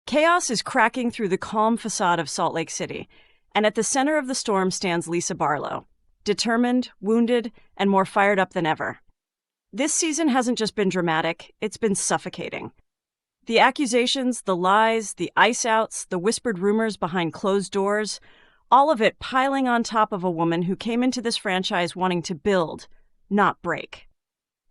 Chaos is cracking through the calm facade of Salt Lake City, and at the center of the storm stands Lisa Barlow, determined, wounded, and more fired up than ever. This season hasn't just been dramatic, it's been suffocating. The accusations, the lies, the ice-outs, the whispered rumors behind closed doors, all of it piling on top of a woman who came into this franchise wanting to build, not break.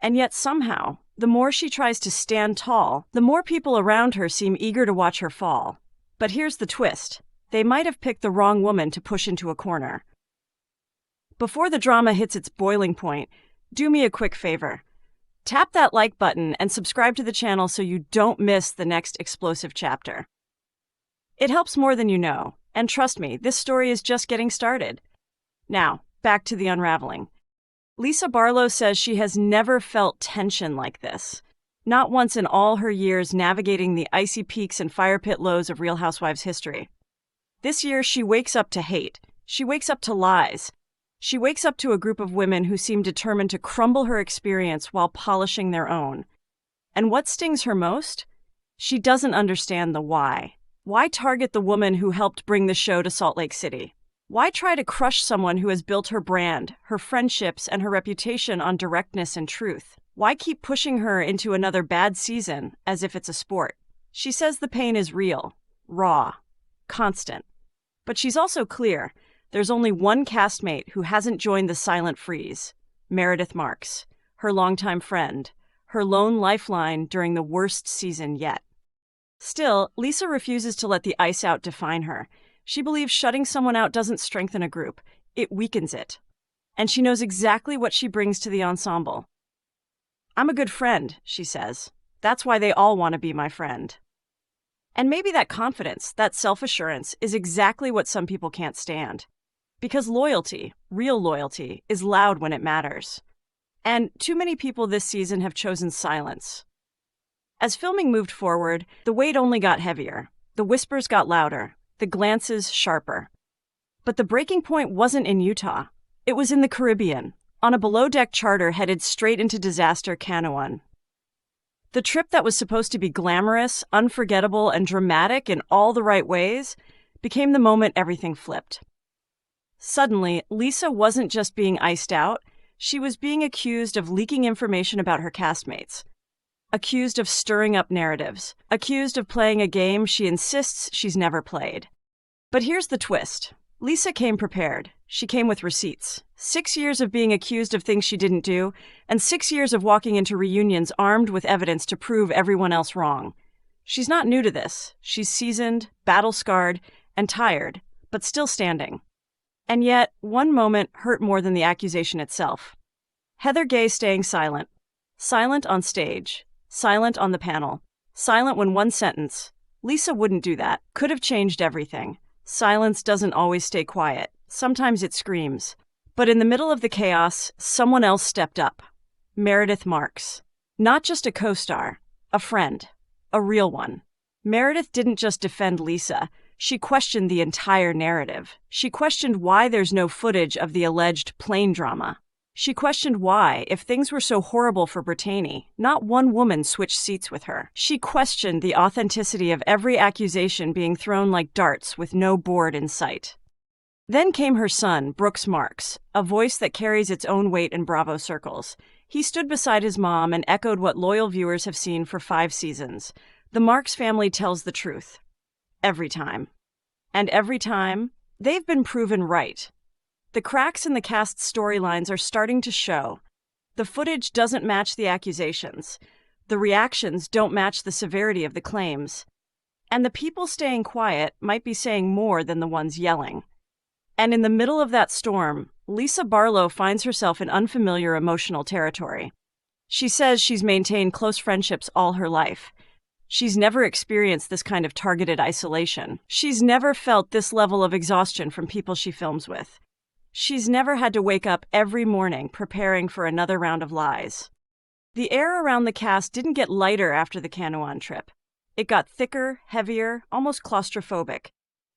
And yet somehow, the more she tries to stand tall, the more people around her seem eager to watch her fall. But here's the twist. They might have picked the wrong woman to push into a corner. Before the drama hits its boiling point, do me a quick favor. Tap that like button and subscribe to the channel so you don't miss the next explosive chapter. It helps more than you know, and trust me, this story is just getting started. Now, back to the unraveling. Lisa Barlow says she has never felt tension like this. Not once in all her years navigating the icy peaks and fire pit lows of Real Housewives history. This year, she wakes up to hate. She wakes up to lies. She wakes up to a group of women who seem determined to crumble her experience while polishing their own. And what stings her most? She doesn't understand the why. Why target the woman who helped bring the show to Salt Lake City? Why try to crush someone who has built her brand, her friendships, and her reputation on directness and truth? Why keep pushing her into another bad season as if it's a sport? She says the pain is real, raw, constant. But she's also clear. There's only one castmate who hasn't joined the silent freeze, Meredith Marks, her longtime friend, her lone lifeline during the worst season yet. Still, Lisa refuses to let the ice out define her. She believes shutting someone out doesn't strengthen a group, it weakens it. And she knows exactly what she brings to the ensemble. I'm a good friend, she says. That's why they all want to be my friend. And maybe that confidence, that self-assurance, is exactly what some people can't stand. Because loyalty, real loyalty, is loud when it matters. And too many people this season have chosen silence. As filming moved forward, the weight only got heavier. The whispers got louder. The glances sharper. But the breaking point wasn't in Utah. It was in the Caribbean, on a below-deck charter headed straight into disaster canoeing. The trip that was supposed to be glamorous, unforgettable, and dramatic in all the right ways became the moment everything flipped. Suddenly, Lisa wasn't just being iced out, she was being accused of leaking information about her castmates. Accused of stirring up narratives, accused of playing a game she insists she's never played. But here's the twist. Lisa came prepared. She came with receipts. 6 years of being accused of things she didn't do, and 6 years of walking into reunions armed with evidence to prove everyone else wrong. She's not new to this. She's seasoned, battle-scarred, and tired, but still standing. And yet, one moment hurt more than the accusation itself. Heather Gay staying silent. Silent on stage. Silent on the panel. Silent when one sentence. Lisa wouldn't do that. Could have changed everything. Silence doesn't always stay quiet. Sometimes it screams. But in the middle of the chaos, someone else stepped up. Meredith Marks. Not just a co-star. A friend. A real one. Meredith didn't just defend Lisa. She questioned the entire narrative. She questioned why there's no footage of the alleged plane drama. She questioned why, if things were so horrible for Brittany, not one woman switched seats with her. She questioned the authenticity of every accusation being thrown like darts with no board in sight. Then came her son, Brooks Marks, a voice that carries its own weight in Bravo circles. He stood beside his mom and echoed what loyal viewers have seen for 5 seasons. The Marks family tells the truth. Every time. And every time, they've been proven right. The cracks in the cast's storylines are starting to show. The footage doesn't match the accusations. The reactions don't match the severity of the claims. And the people staying quiet might be saying more than the ones yelling. And in the middle of that storm, Lisa Barlow finds herself in unfamiliar emotional territory. She says she's maintained close friendships all her life. She's never experienced this kind of targeted isolation. She's never felt this level of exhaustion from people she films with. She's never had to wake up every morning preparing for another round of lies. The air around the cast didn't get lighter after the canoeing trip. It got thicker, heavier, almost claustrophobic.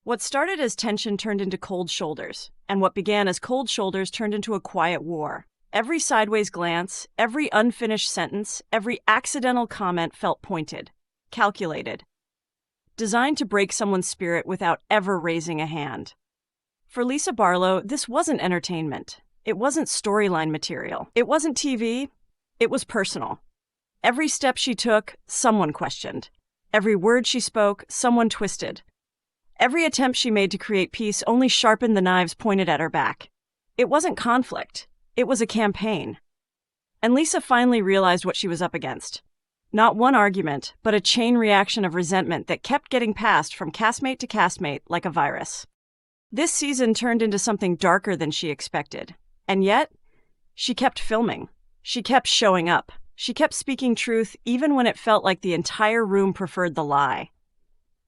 What started as tension turned into cold shoulders, and what began as cold shoulders turned into a quiet war. Every sideways glance, every unfinished sentence, every accidental comment felt pointed, calculated. designed to break someone's spirit without ever raising a hand. For Lisa Barlow, this wasn't entertainment. It wasn't storyline material. It wasn't TV. It was personal. Every step she took, someone questioned. Every word she spoke, someone twisted. Every attempt she made to create peace only sharpened the knives pointed at her back. It wasn't conflict. It was a campaign. And Lisa finally realized what she was up against. Not one argument, but a chain reaction of resentment that kept getting passed from castmate to castmate like a virus. This season turned into something darker than she expected. And yet, she kept filming. She kept showing up. She kept speaking truth even when it felt like the entire room preferred the lie.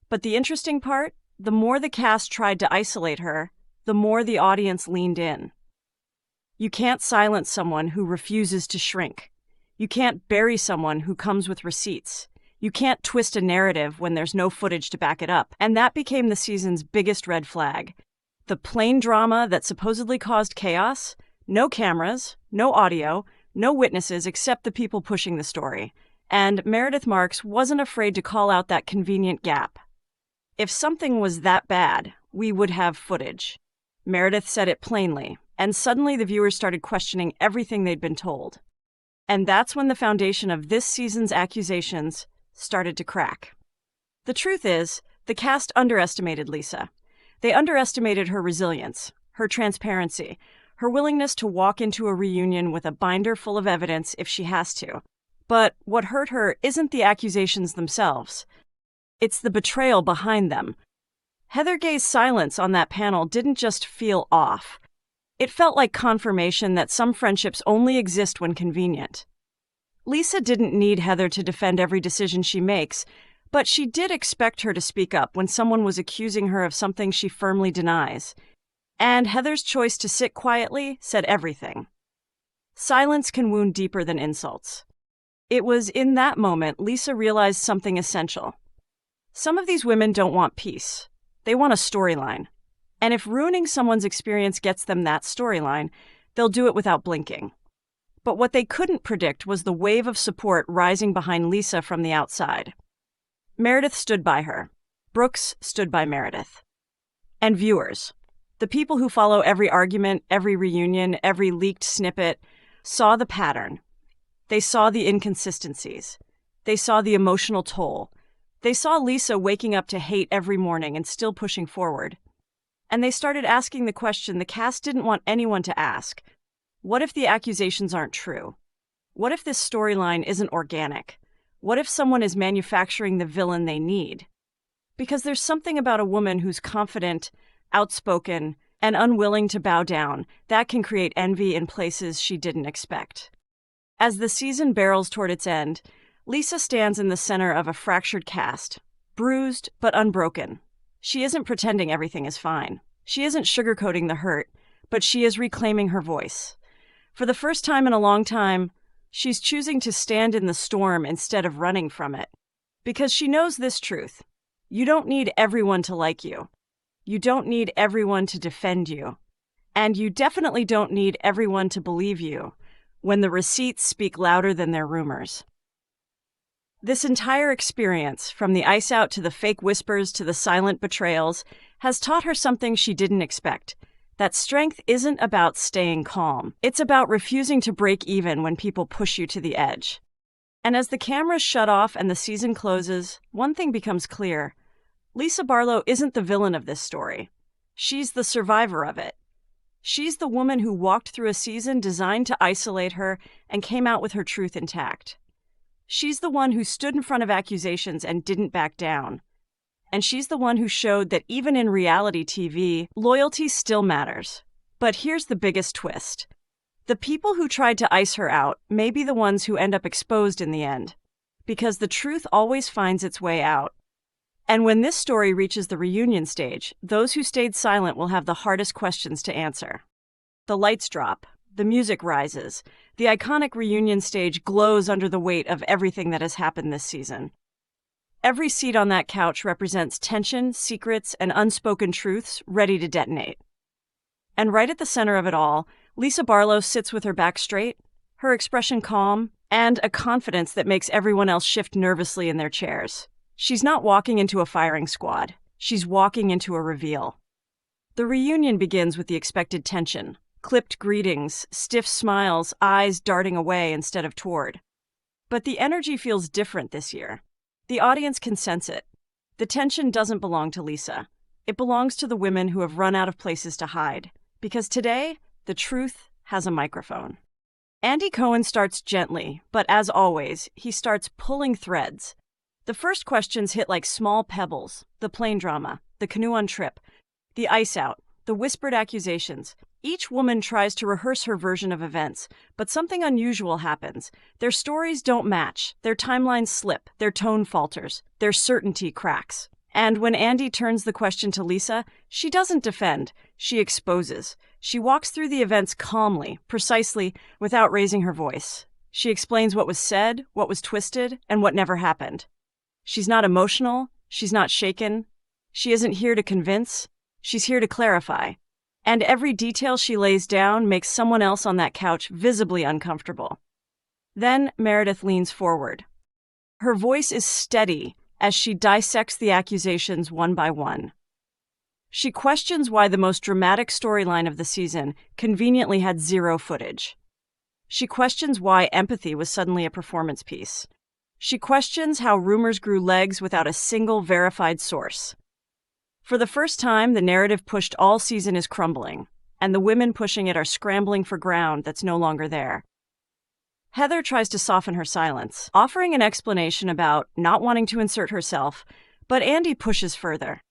But the interesting part, the more the cast tried to isolate her, the more the audience leaned in. You can't silence someone who refuses to shrink. You can't bury someone who comes with receipts. You can't twist a narrative when there's no footage to back it up. And that became the season's biggest red flag. The plain drama that supposedly caused chaos, no cameras, no audio, no witnesses except the people pushing the story. And Meredith Marks wasn't afraid to call out that convenient gap. If something was that bad, we would have footage. Meredith said it plainly, and suddenly the viewers started questioning everything they'd been told. And that's when the foundation of this season's accusations started to crack. The truth is, the cast underestimated Lisa. They underestimated her resilience, her transparency, her willingness to walk into a reunion with a binder full of evidence if she has to. But what hurt her isn't the accusations themselves. It's the betrayal behind them. Heather Gay's silence on that panel didn't just feel off. It felt like confirmation that some friendships only exist when convenient. Lisa didn't need Heather to defend every decision she makes, but she did expect her to speak up when someone was accusing her of something she firmly denies. And Heather's choice to sit quietly said everything. Silence can wound deeper than insults. It was in that moment Lisa realized something essential. Some of these women don't want peace. They want a storyline. And if ruining someone's experience gets them that storyline, they'll do it without blinking. But what they couldn't predict was the wave of support rising behind Lisa from the outside. Meredith stood by her. Brooks stood by Meredith. And viewers, the people who follow every argument, every reunion, every leaked snippet, saw the pattern. They saw the inconsistencies. They saw the emotional toll. They saw Lisa waking up to hate every morning and still pushing forward. And they started asking the question the cast didn't want anyone to ask. What if the accusations aren't true? What if this storyline isn't organic? What if someone is manufacturing the villain they need? Because there's something about a woman who's confident, outspoken, and unwilling to bow down that can create envy in places she didn't expect. As the season barrels toward its end, Lisa stands in the center of a fractured cast, bruised but unbroken. She isn't pretending everything is fine. She isn't sugarcoating the hurt, but she is reclaiming her voice. For the first time in a long time, she's choosing to stand in the storm instead of running from it. Because she knows this truth. You don't need everyone to like you. You don't need everyone to defend you. And you definitely don't need everyone to believe you when the receipts speak louder than their rumors. This entire experience, from the ice out to the fake whispers to the silent betrayals, has taught her something she didn't expect. That strength isn't about staying calm. It's about refusing to break even when people push you to the edge. And as the cameras shut off and the season closes, one thing becomes clear. Lisa Barlow isn't the villain of this story. She's the survivor of it. She's the woman who walked through a season designed to isolate her and came out with her truth intact. She's the one who stood in front of accusations and didn't back down. And she's the one who showed that even in reality TV, loyalty still matters. But here's the biggest twist. The people who tried to ice her out may be the ones who end up exposed in the end. Because the truth always finds its way out. And when this story reaches the reunion stage, those who stayed silent will have the hardest questions to answer. The lights drop. The music rises. The iconic reunion stage glows under the weight of everything that has happened this season. Every seat on that couch represents tension, secrets, and unspoken truths ready to detonate. And right at the center of it all, Lisa Barlow sits with her back straight, her expression calm, and a confidence that makes everyone else shift nervously in their chairs. She's not walking into a firing squad. She's walking into a reveal. The reunion begins with the expected tension. Clipped greetings, stiff smiles, eyes darting away instead of toward. But the energy feels different this year. The audience can sense it. The tension doesn't belong to Lisa. It belongs to the women who have run out of places to hide. Because today, the truth has a microphone. Andy Cohen starts gently, but as always, he starts pulling threads. The first questions hit like small pebbles: the plane drama, the canoe on trip, the ice out, the whispered accusations. Each woman tries to rehearse her version of events, but something unusual happens. Their stories don't match, their timelines slip, their tone falters, their certainty cracks. And when Andy turns the question to Lisa, she doesn't defend, she exposes. She walks through the events calmly, precisely, without raising her voice. She explains what was said, what was twisted, and what never happened. She's not emotional, she's not shaken. She isn't here to convince, she's here to clarify. And every detail she lays down makes someone else on that couch visibly uncomfortable. Then Meredith leans forward. Her voice is steady as she dissects the accusations one by one. She questions why the most dramatic storyline of the season conveniently had zero footage. She questions why empathy was suddenly a performance piece. She questions how rumors grew legs without a single verified source. For the first time, the narrative pushed all season is crumbling, and the women pushing it are scrambling for ground that's no longer there. Heather tries to soften her silence, offering an explanation about not wanting to insert herself, but Andy pushes further.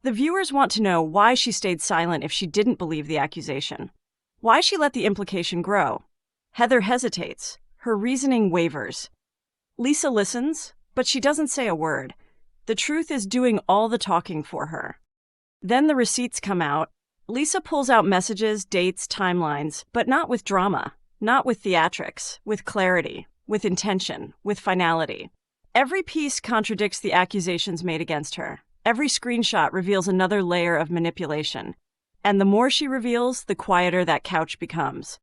The viewers want to know why she stayed silent if she didn't believe the accusation. Why she let the implication grow. Heather hesitates. Her reasoning wavers. Lisa listens, but she doesn't say a word. The truth is doing all the talking for her. Then the receipts come out. Lisa pulls out messages, dates, timelines, but not with drama, not with theatrics, with clarity, with intention, with finality. Every piece contradicts the accusations made against her. Every screenshot reveals another layer of manipulation. And the more she reveals, the quieter that couch becomes.